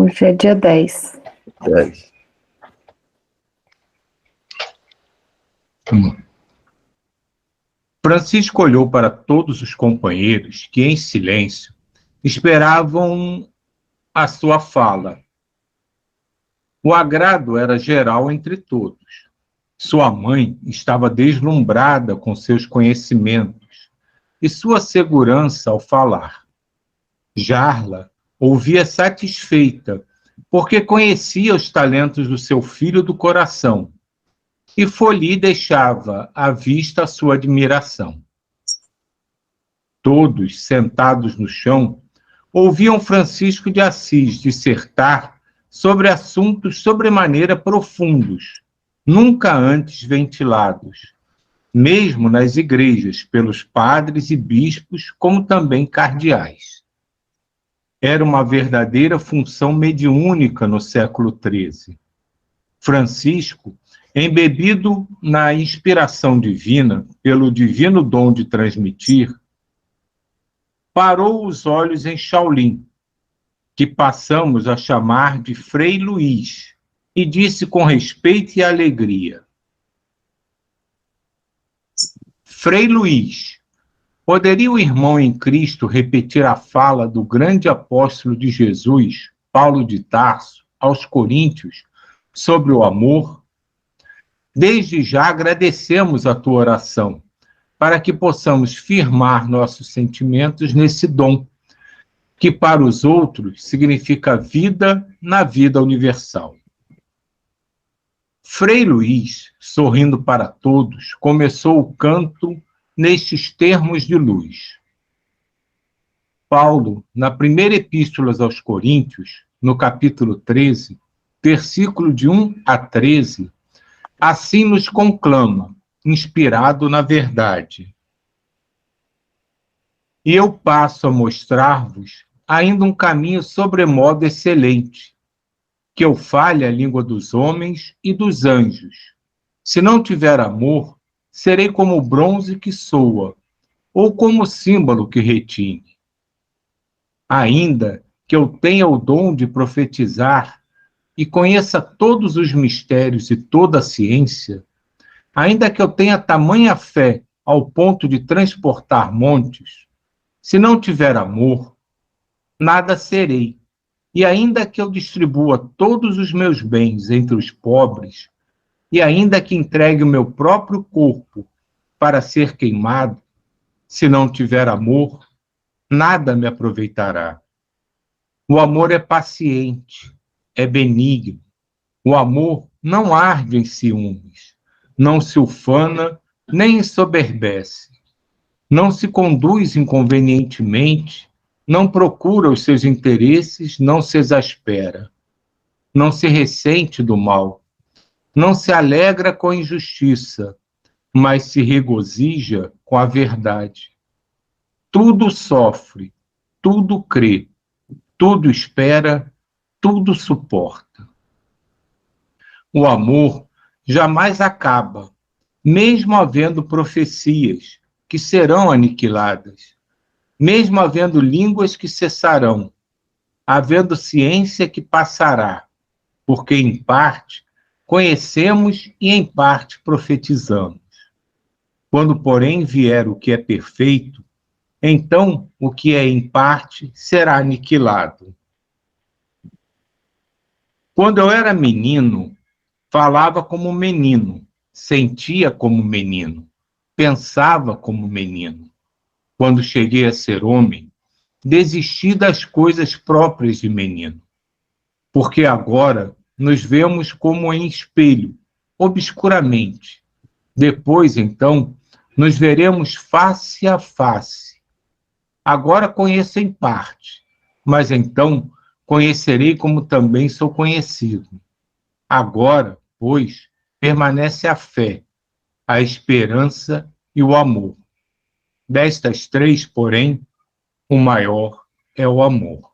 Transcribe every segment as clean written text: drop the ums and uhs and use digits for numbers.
Hoje é dia 10. 10. Francisco olhou para todos os companheiros que, em silêncio, esperavam a sua fala. O agrado era geral entre todos. Sua mãe estava deslumbrada com seus conhecimentos e sua segurança ao falar. Jarla ouvia satisfeita, porque conhecia os talentos do seu filho do coração, e Folie deixava à vista a sua admiração. Todos, sentados no chão, ouviam Francisco de Assis dissertar sobre assuntos sobremaneira profundos, nunca antes ventilados, mesmo nas igrejas, pelos padres e bispos, como também cardeais. Era uma verdadeira função mediúnica no século XIII. Francisco, embebido na inspiração divina, pelo divino dom de transmitir, parou os olhos em Shaolin, que passamos a chamar de Frei Luís, e disse com respeito e alegria: Frei Luís, poderia o irmão em Cristo repetir a fala do grande apóstolo de Jesus, Paulo de Tarso, aos Coríntios, sobre o amor? Desde já agradecemos a tua oração, para que possamos firmar nossos sentimentos nesse dom, que para os outros significa vida na vida universal. Frei Luís, sorrindo para todos, começou o canto nestes termos de luz. Paulo, na primeira epístola aos Coríntios, no capítulo 13, versículo de 1 a 13, assim nos conclama, inspirado na verdade. E eu passo a mostrar-vos ainda um caminho sobremodo excelente, que eu fale a língua dos homens e dos anjos. Se não tiver amor, serei como o bronze que soa, ou como o símbolo que retine. Ainda que eu tenha o dom de profetizar e conheça todos os mistérios e toda a ciência, ainda que eu tenha tamanha fé ao ponto de transportar montes, se não tiver amor, nada serei. E ainda que eu distribua todos os meus bens entre os pobres, e ainda que entregue o meu próprio corpo para ser queimado, se não tiver amor, nada me aproveitará. O amor é paciente, é benigno. O amor não arde em ciúmes, não se ufana, nem ensoberbece. Não se conduz inconvenientemente, não procura os seus interesses, não se exaspera, não se ressente do mal, não se alegra com a injustiça, mas se regozija com a verdade. Tudo sofre, tudo crê, tudo espera, tudo suporta. O amor jamais acaba, mesmo havendo profecias que serão aniquiladas, mesmo havendo línguas que cessarão, havendo ciência que passará, porque em parte conhecemos e em parte profetizamos. Quando, porém, vier o que é perfeito, então o que é em parte será aniquilado. Quando eu era menino, falava como menino, sentia como menino, pensava como menino. Quando cheguei a ser homem, desisti das coisas próprias de menino, porque agora nos vemos como em espelho, obscuramente. Depois, então, nos veremos face a face. Agora conheço em parte, mas então conhecerei como também sou conhecido. Agora, pois, permanece a fé, a esperança e o amor. Destas três, porém, o maior é o amor.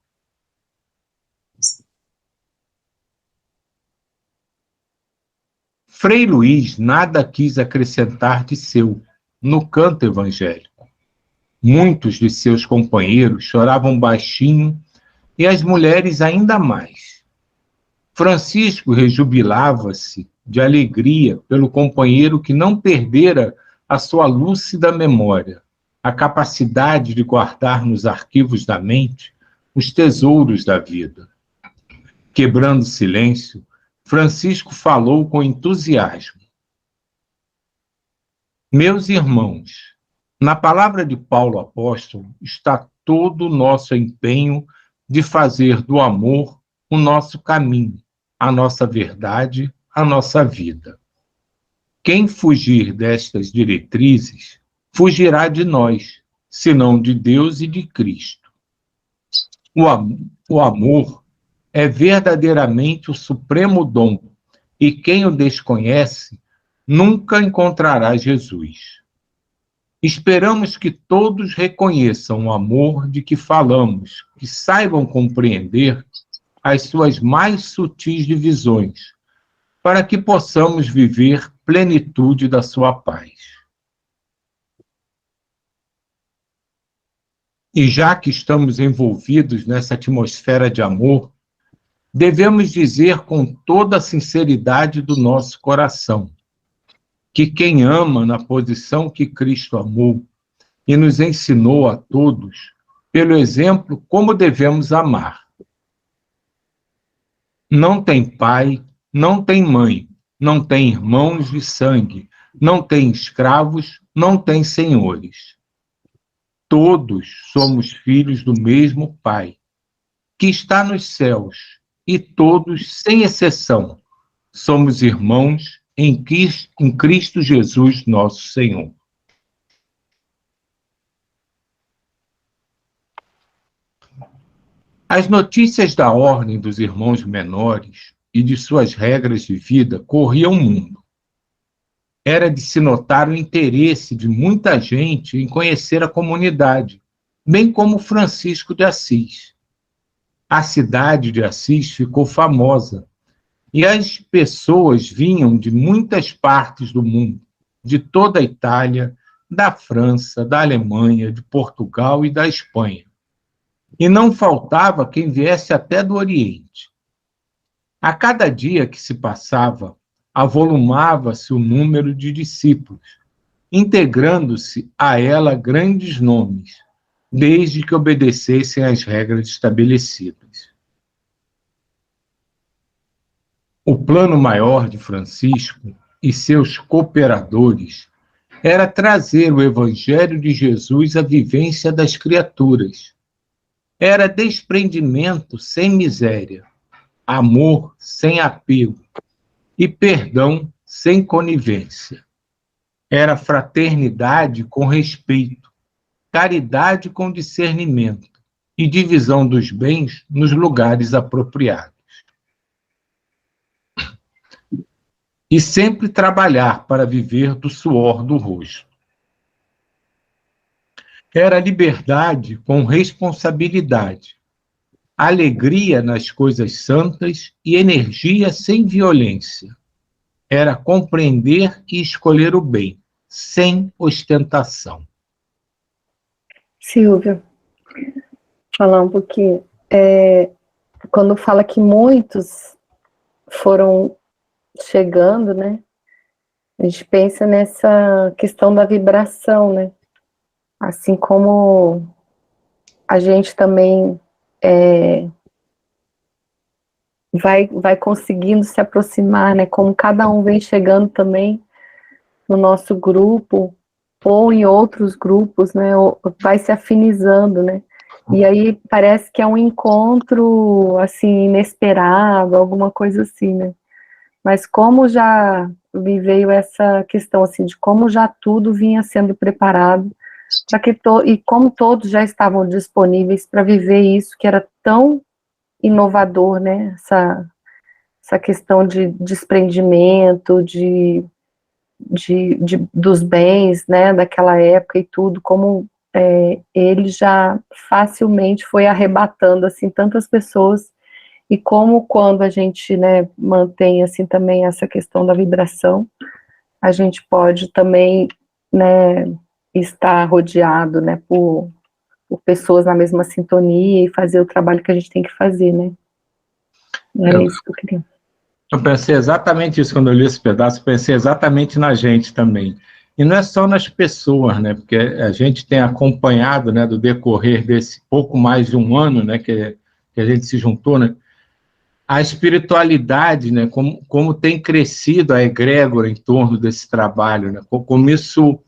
Frei Luís nada quis acrescentar de seu no canto evangélico. Muitos de seus companheiros choravam baixinho e as mulheres ainda mais. Francisco rejubilava-se de alegria pelo companheiro que não perdera a sua lúcida memória, a capacidade de guardar nos arquivos da mente os tesouros da vida. Quebrando o silêncio, Francisco falou com entusiasmo. Meus irmãos, na palavra de Paulo apóstolo está todo o nosso empenho de fazer do amor o nosso caminho, a nossa verdade, a nossa vida. Quem fugir destas diretrizes, fugirá de nós, senão de Deus e de Cristo. O amor é verdadeiramente o supremo dom, e quem o desconhece nunca encontrará Jesus. Esperamos que todos reconheçam o amor de que falamos, que saibam compreender as suas mais sutis divisões, para que possamos viver plenitude da sua paz. E já que estamos envolvidos nessa atmosfera de amor, devemos dizer com toda a sinceridade do nosso coração que quem ama na posição que Cristo amou e nos ensinou a todos, pelo exemplo, como devemos amar. Não tem pai, não tem mãe, não tem irmãos de sangue, não tem escravos, não tem senhores. Todos somos filhos do mesmo Pai, que está nos céus, e todos, sem exceção, somos irmãos em Cristo Jesus, nosso Senhor. As notícias da ordem dos irmãos menores e de suas regras de vida corriam o mundo. Era de se notar o interesse de muita gente em conhecer a comunidade, bem como Francisco de Assis. A cidade de Assis ficou famosa, e as pessoas vinham de muitas partes do mundo, de toda a Itália, da França, da Alemanha, de Portugal e da Espanha. E não faltava quem viesse até do Oriente. A cada dia que se passava, avolumava-se o número de discípulos, integrando-se a ela grandes nomes, desde que obedecessem às regras estabelecidas. O plano maior de Francisco e seus cooperadores era trazer o Evangelho de Jesus à vivência das criaturas. Era desprendimento sem miséria, amor sem apego e perdão sem conivência. Era fraternidade com respeito, caridade com discernimento e divisão dos bens nos lugares apropriados. E sempre trabalhar para viver do suor do rosto. Era liberdade com responsabilidade, alegria nas coisas santas e energia sem violência. Era compreender e escolher o bem, sem ostentação. Silvia, falar um pouquinho. Quando fala que muitos foram chegando, né? A gente pensa nessa questão da vibração, né? Assim como a gente também vai conseguindo se aproximar, né? Como cada um vem chegando também no nosso grupo ou em outros grupos, né? Ou vai se afinizando, né? E aí parece que é um encontro assim inesperado, alguma coisa assim, né? Mas como já me veio essa questão assim de como já tudo vinha sendo preparado para que e como todos já estavam disponíveis para viver isso que era tão inovador, né? Essa questão de desprendimento, dos bens, né? Daquela época e tudo, como ele já facilmente foi arrebatando assim tantas pessoas. E como quando a gente, né, mantém assim também essa questão da vibração, a gente pode também, né, estar rodeado, né, por pessoas na mesma sintonia e fazer o trabalho que a gente tem que fazer, né? Era isso que eu queria. Eu pensei exatamente isso quando eu li esse pedaço, pensei exatamente na gente também. E não é só nas pessoas, né? Porque a gente tem acompanhado, né, do decorrer desse pouco mais de um ano, né, que a gente se juntou, né? A espiritualidade, né, como tem crescido a egrégora em torno desse trabalho, né? Como isso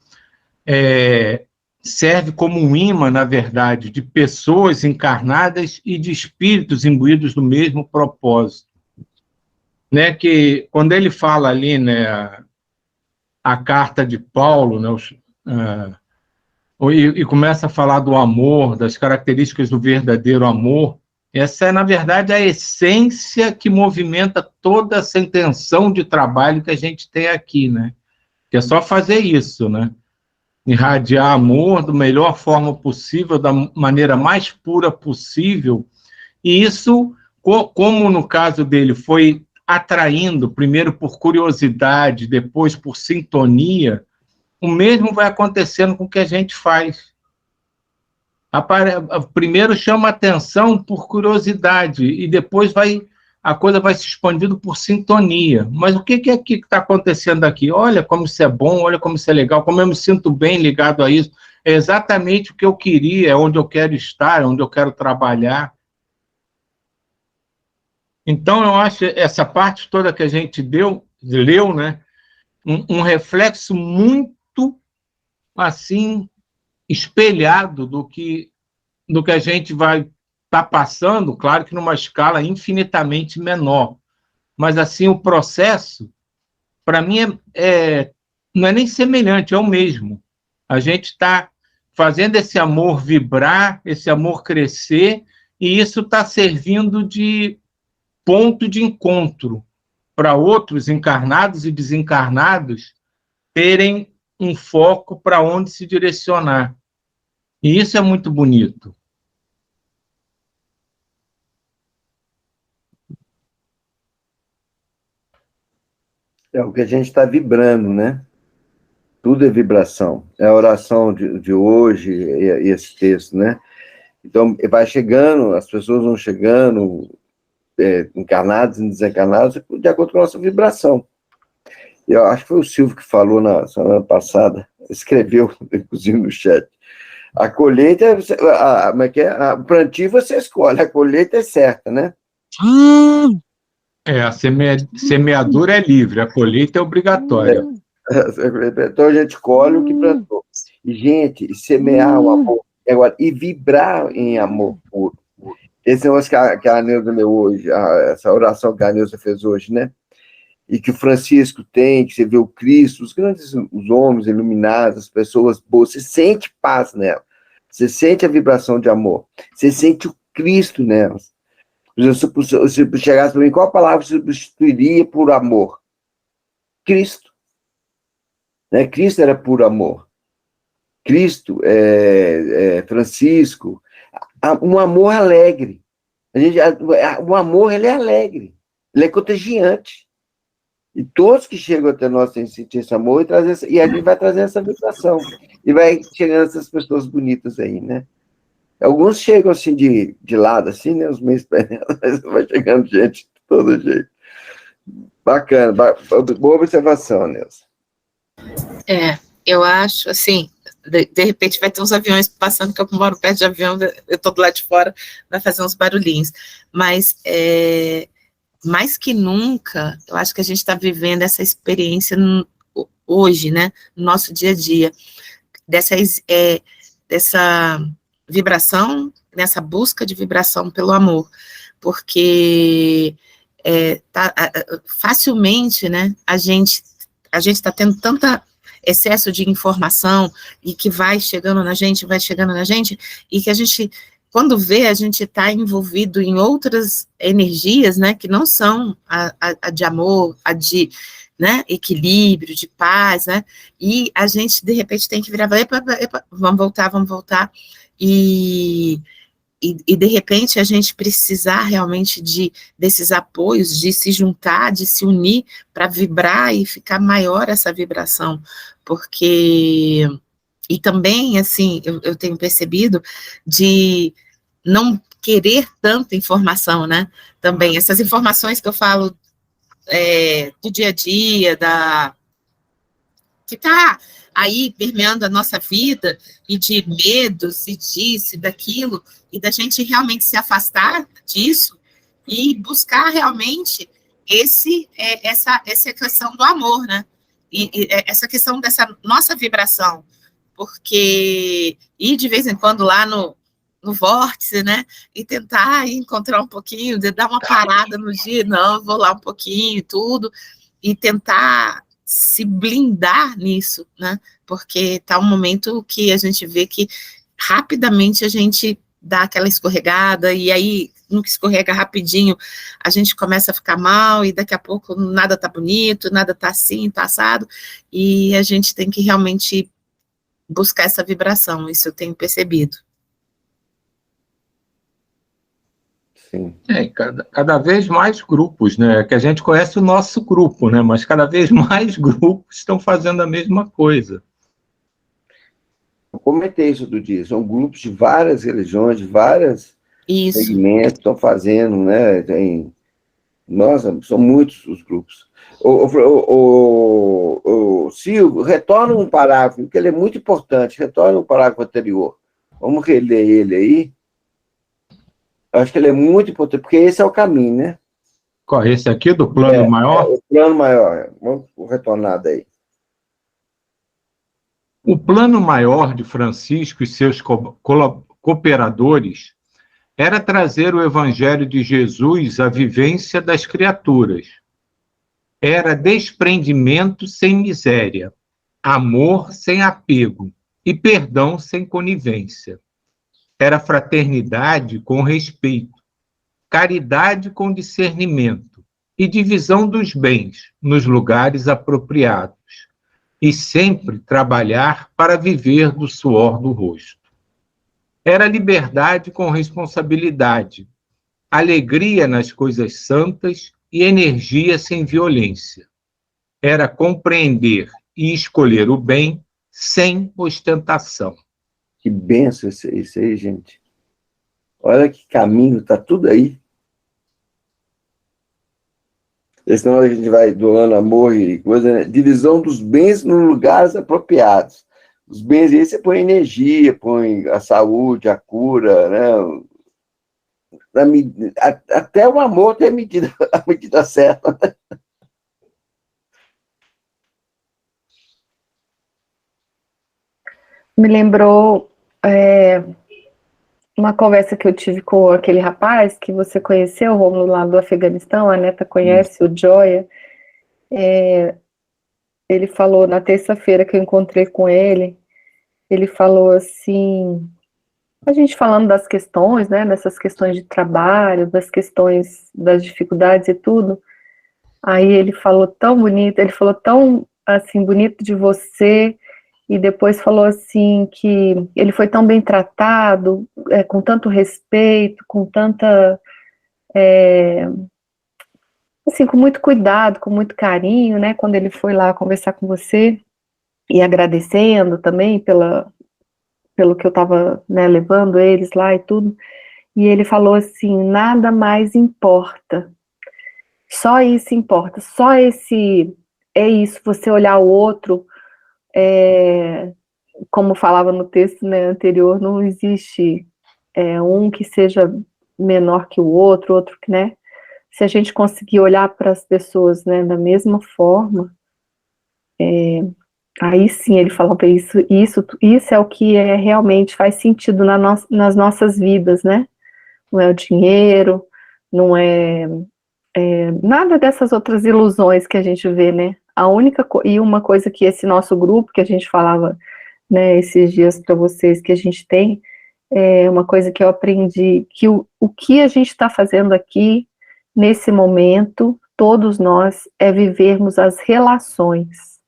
serve como um imã, na verdade, de pessoas encarnadas e de espíritos imbuídos do mesmo propósito. Né, que quando ele fala ali, né, a carta de Paulo, né, e começa a falar do amor, das características do verdadeiro amor, essa é, na verdade, a essência que movimenta toda essa intenção de trabalho que a gente tem aqui, né? Que é só fazer isso, né? Irradiar amor da melhor forma possível, da maneira mais pura possível, e isso, como no caso dele, foi atraindo, primeiro por curiosidade, depois por sintonia, o mesmo vai acontecendo com o que a gente faz. Primeiro chama atenção por curiosidade e depois a coisa vai se expandindo por sintonia. Mas o que é que está acontecendo aqui? Olha como isso é bom, olha como isso é legal, como eu me sinto bem ligado a isso. É exatamente o que eu queria, é onde eu quero estar, é onde eu quero trabalhar. Então, eu acho essa parte toda que a gente leu, né, um reflexo muito, assim, espelhado do que a gente vai estar passando, claro que numa escala infinitamente menor. Mas, assim, o processo, para mim, não é nem semelhante, é o mesmo. A gente está fazendo esse amor vibrar, esse amor crescer, e isso está servindo de ponto de encontro para outros encarnados e desencarnados terem um foco para onde se direcionar. E isso é muito bonito. É o que a gente está vibrando, né? Tudo é vibração. É a oração de hoje e esse texto, né? Então, vai chegando, as pessoas vão chegando, encarnados e desencarnados, de acordo com a nossa vibração. Eu acho que foi o Silvio que falou na semana passada, escreveu, inclusive, no chat. A colheita, como é que é? O plantio você escolhe, a colheita é certa, né? A semeadura é livre, a colheita é obrigatória. Então a gente colhe o que plantou. E, gente, semear o amor agora, e vibrar em amor puro. Esse negócio que a Neuza leu hoje, essa oração que a Neuza fez hoje, né? E que o Francisco tem, que você vê o Cristo, os homens iluminados, as pessoas boas, você sente paz nela. Você sente a vibração de amor. Você sente o Cristo nelas. Se chegasse para mim, qual palavra você substituiria por amor? Cristo. Né? Cristo era puro amor. Cristo, Francisco, um amor alegre. O amor, ele é alegre. Ele é contagiante. E todos que chegam até nós têm que sentir esse amor e a gente vai trazer essa vibração. E vai chegando essas pessoas bonitas aí, né? Alguns chegam assim de lado, assim, né? Os meios mas vai chegando gente de todo jeito. Bacana, boa observação, Nilson. Eu acho, assim, de repente vai ter uns aviões passando, que eu moro perto de avião, eu tô do lado de fora, vai fazer uns barulhinhos. Mas, mais que nunca, eu acho que a gente está vivendo essa experiência hoje, né? No nosso dia a dia. Dessa vibração, nessa busca de vibração pelo amor, porque facilmente, né, a gente está tendo tanta excesso de informação e que vai chegando na gente, e que a gente, quando vê, a gente está envolvido em outras energias, né, que não são a de amor, a de, né, equilíbrio, de paz, né, e a gente, de repente, tem que virar, epa, vamos voltar, e de repente, a gente precisar realmente desses apoios, de se juntar, de se unir, para vibrar e ficar maior essa vibração, e também, assim, eu tenho percebido, de não querer tanta informação, né? Também, essas informações que eu falo do dia a dia, que está aí permeando a nossa vida, e de medos, e disso, e daquilo, e da gente realmente se afastar disso, e buscar realmente essa questão do amor, né? E essa questão dessa nossa vibração, porque ir de vez em quando lá no vórtice, né, e tentar encontrar um pouquinho, de dar uma parada no dia, não, vou lá um pouquinho e tudo, e tentar se blindar nisso, né, porque tá um momento que a gente vê que rapidamente a gente dá aquela escorregada, e aí, no que escorrega rapidinho, a gente começa a ficar mal, e daqui a pouco nada tá bonito, nada tá assim, tá assado, e a gente tem que realmente buscar essa vibração, isso eu tenho percebido. Sim. Cada vez mais grupos, né? Que a gente conhece o nosso grupo, né? Mas cada vez mais grupos estão fazendo a mesma coisa. Eu comentei isso do dia. São grupos de várias religiões, de vários segmentos, estão fazendo, né? Nossa, são muitos os grupos. Silvio, retorna um parágrafo, porque ele é muito importante. Retorna um parágrafo anterior. Vamos reler ele aí. Acho que ele é muito importante, porque esse é o caminho, né? Qual é esse aqui, do plano maior? O plano maior. Vamos retornar daí. O plano maior de Francisco e seus cooperadores era trazer o Evangelho de Jesus à vivência das criaturas. Era desprendimento sem miséria, amor sem apego e perdão sem conivência. Era fraternidade com respeito, caridade com discernimento e divisão dos bens nos lugares apropriados, e sempre trabalhar para viver do suor do rosto. Era liberdade com responsabilidade, alegria nas coisas santas e energia sem violência. Era compreender e escolher o bem sem ostentação. Que benção isso aí, gente. Olha que caminho, tá tudo aí. Senão a gente vai doando amor e coisa, né? Divisão dos bens nos lugares apropriados. Os bens aí você põe energia, põe a saúde, a cura, né? Até o amor tem a medida certa. Me lembrou uma conversa que eu tive com aquele rapaz que você conheceu, Rômulo, lá do Afeganistão, a Neta conhece, o Joia. Ele falou, na terça-feira que eu encontrei com ele, ele falou assim, a gente falando das questões, né, dessas questões de trabalho, das questões das dificuldades e tudo, aí ele falou tão bonito, ele falou tão, assim, bonito de você, e depois falou assim que ele foi tão bem tratado, com tanto respeito, com tanta, assim, com muito cuidado, com muito carinho, né, quando ele foi lá conversar com você, e agradecendo também pelo que eu estava, né, levando eles lá e tudo, e ele falou assim, nada mais importa, só isso importa, só é isso, você olhar o outro, como falava no texto, né, anterior, não existe um que seja menor que o outro que, né, se a gente conseguir olhar para as pessoas, né, da mesma forma, aí sim ele falou para isso é o que realmente faz sentido nas nossas vidas, né, não é o dinheiro, não é nada dessas outras ilusões que a gente vê, né, e uma coisa que esse nosso grupo, que a gente falava, né, esses dias para vocês, que a gente tem, uma coisa que eu aprendi, que o que a gente está fazendo aqui, nesse momento, todos nós, é vivermos as relações.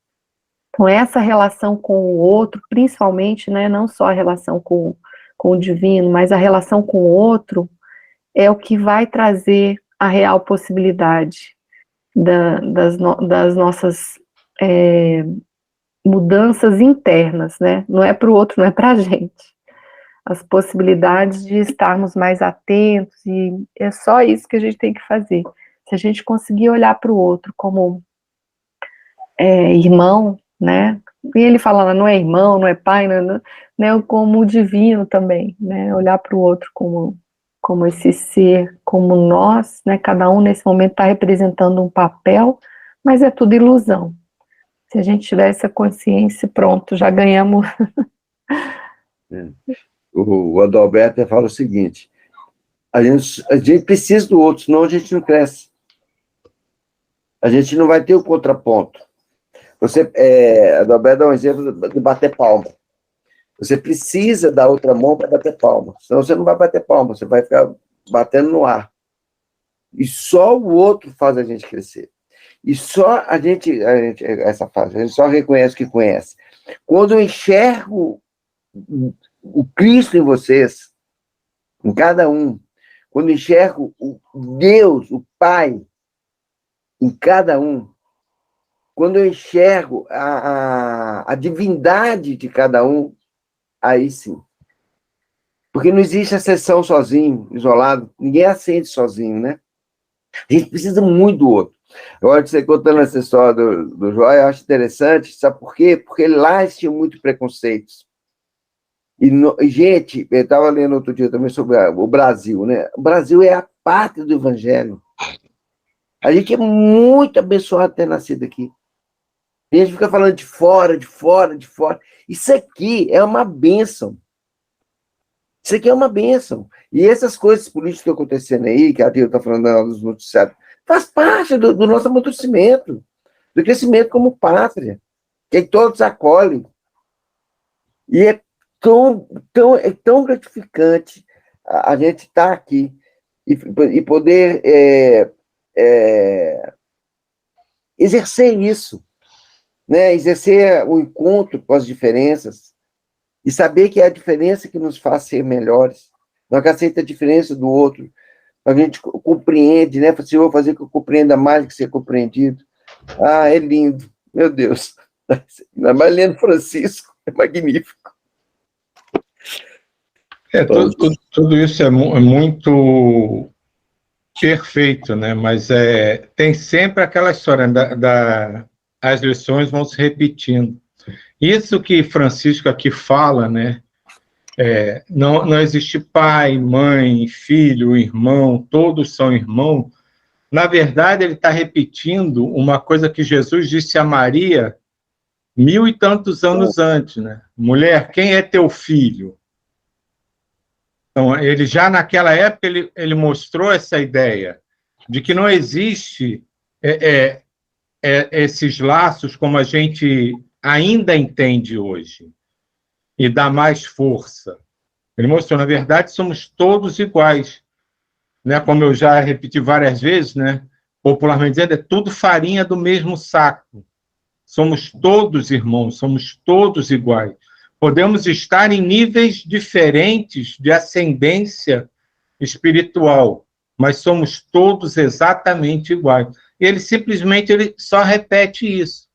Então, essa relação com o outro, principalmente, né, não só a relação com o divino, mas a relação com o outro, é o que vai trazer a real possibilidade das nossas mudanças internas, né? Não é para o outro, não é para a gente. as possibilidades de estarmos mais atentos, e é só isso que a gente tem que fazer. Se a gente conseguir olhar para o outro como irmão, né? E ele fala, não é irmão, não é pai, né? Como divino também, né? Olhar para o outro como esse ser, como nós, né? Cada um nesse momento está representando um papel, mas é tudo ilusão. Se a gente tiver essa consciência, pronto, já ganhamos. O Adalberto fala o seguinte: a gente precisa do outro, senão a gente não cresce. A gente não vai ter o contraponto. Adalberto dá um exemplo de bater palma. Você precisa da outra mão para bater palma, senão você não vai bater palma, você vai ficar batendo no ar. E só o outro faz a gente crescer. E só a gente essa fase, a gente só reconhece o que conhece. Quando eu enxergo o Cristo em vocês, em cada um, quando eu enxergo o Deus, o Pai, em cada um, quando eu enxergo a divindade de cada um, aí sim. Porque não existe ascensão sozinho, isolado, ninguém ascende sozinho, né? A gente precisa muito do outro. Agora, você contando essa história do Jó, eu acho interessante, sabe por quê? Porque lá eles tinham muito preconceitos. Gente, eu estava lendo outro dia também sobre o Brasil, né? O Brasil é a pátria do Evangelho. A gente é muito abençoado ter nascido aqui. A gente fica falando de fora, de fora, de fora. Isso aqui é uma bênção. Isso aqui é uma bênção. E essas coisas políticas que estão acontecendo aí, que a Tia está falando nos noticiários, faz parte do nosso amadurecimento, do crescimento como pátria, que todos acolhem. E é tão gratificante a gente estar aqui e poder exercer isso, né? Exercer o encontro com as diferenças e saber que é a diferença que nos faz ser melhores. Nós aceitamos a diferença do outro, a gente compreende, né? Se eu vou fazer que eu compreenda mais do que ser compreendido. Ah, é lindo, meu Deus. Ainda mais lendo Francisco, é magnífico. Tudo isso é muito perfeito, né? Mas tem sempre aquela história as lições vão se repetindo. Isso que Francisco aqui fala, né? Não existe pai, mãe, filho, irmão, todos são irmãos. Na verdade, ele está repetindo uma coisa que Jesus disse a Maria 1000 e tantos anos antes, né? Mulher, quem é teu filho? Então, ele já naquela época ele mostrou essa ideia de que não existe esses laços como a gente ainda entende hoje e dá mais força. Ele mostrou, na verdade, somos todos iguais, né? Como eu já repeti várias vezes, né? Popularmente dizendo, é tudo farinha do mesmo saco. Somos todos irmãos, somos todos iguais. Podemos estar em níveis diferentes de ascendência espiritual, mas somos todos exatamente iguais. E ele só repete isso.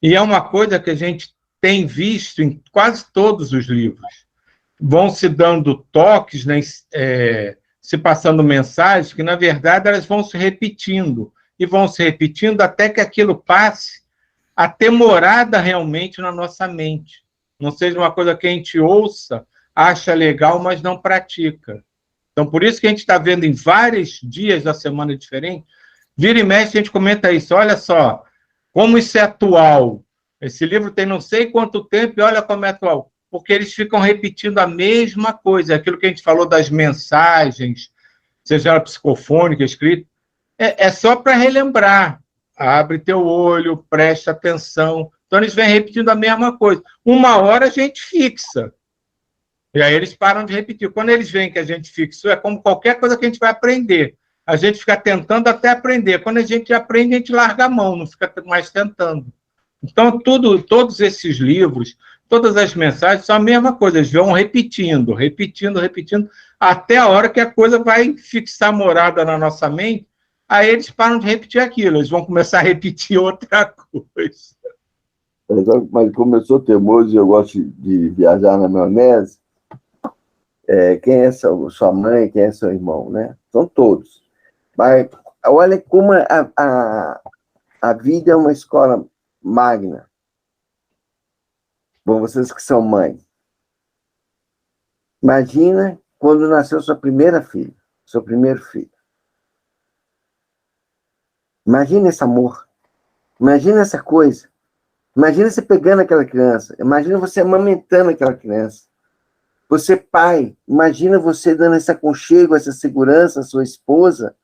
E é uma coisa que a gente tem visto em quase todos os livros. Vão se dando toques, né, se passando mensagens que, na verdade, elas vão se repetindo. E vão se repetindo até que aquilo passe a ter morada realmente na nossa mente. Não seja uma coisa que a gente ouça, acha legal, mas não pratica. Então, por isso que a gente está vendo em vários dias da semana diferente, vira e mexe, a gente comenta isso. Olha só, como isso é atual. Esse livro tem não sei quanto tempo e olha como é atual. Porque eles ficam repetindo a mesma coisa. Aquilo que a gente falou das mensagens, seja ela psicofônica, escrita, é só para relembrar. Abre teu olho, presta atenção. Então, eles vêm repetindo a mesma coisa. Uma hora a gente fixa. E aí eles param de repetir. Quando eles veem que a gente fixou, é como qualquer coisa que a gente vai aprender. A gente fica tentando até aprender. Quando a gente aprende, a gente larga a mão, não fica mais tentando. Então, todos esses livros, todas as mensagens são a mesma coisa. Eles vão repetindo, até a hora que a coisa vai fixar morada na nossa mente. Aí eles param de repetir aquilo. Eles vão começar a repetir outra coisa. Mas como eu sou teimoso e eu gosto de viajar na maionese, quem é sua mãe, quem é seu irmão, né? São todos. Mas olha como a vida é uma escola magna. Bom, vocês que são mães. Imagina quando nasceu sua primeira filha, seu primeiro filho. Imagina esse amor. Imagina essa coisa. Imagina você pegando aquela criança. Imagina você amamentando aquela criança. Você, pai, imagina você dando esse aconchego, essa segurança à sua esposa,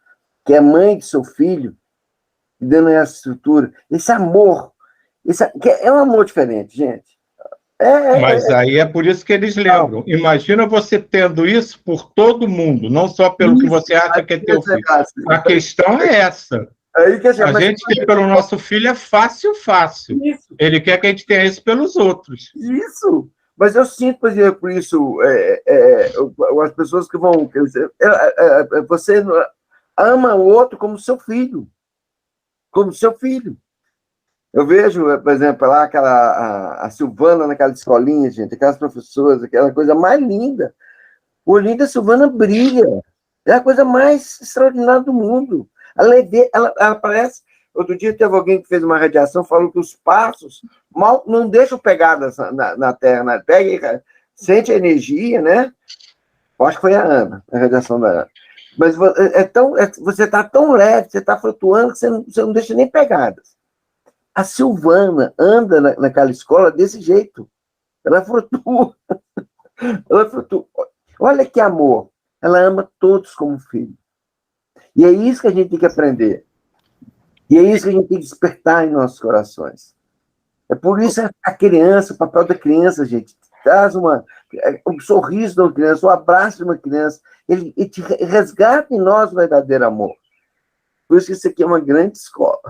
que é mãe de seu filho, e dando essa estrutura. Esse amor. Que é um amor diferente, gente. Mas aí é por isso que eles lembram. Imagina você tendo isso por todo mundo, não só pelo que você acha que é teu filho. A questão é essa. A gente ter pelo nosso filho é fácil. Isso. Ele quer que a gente tenha isso pelos outros. Isso. Mas eu sinto, por isso, as pessoas que vão... Você ama o outro como seu filho. Como seu filho. Eu vejo, por exemplo, lá a Silvana naquela escolinha, gente, aquelas professoras, aquela coisa mais linda. O olhinho da Silvana brilha. É a coisa mais extraordinária do mundo. Ela parece... Outro dia teve alguém que fez uma radiação, falou que os passos mal não deixam pegadas na Terra. Pega e sente a energia, né? Eu acho que foi a Ana, a radiação da Ana. Mas você está tão leve, você está flutuando, que você não deixa nem pegadas. A Silvana anda naquela escola desse jeito. Ela flutua. Ela flutua. Olha que amor. Ela ama todos como filho. E é isso que a gente tem que aprender. E é isso que a gente tem que despertar em nossos corações. É por isso a criança, o papel da criança, gente, traz um sorriso de uma criança, um abraço de uma criança, ele te resgata em nós o verdadeiro amor. Por isso que isso aqui é uma grande escola.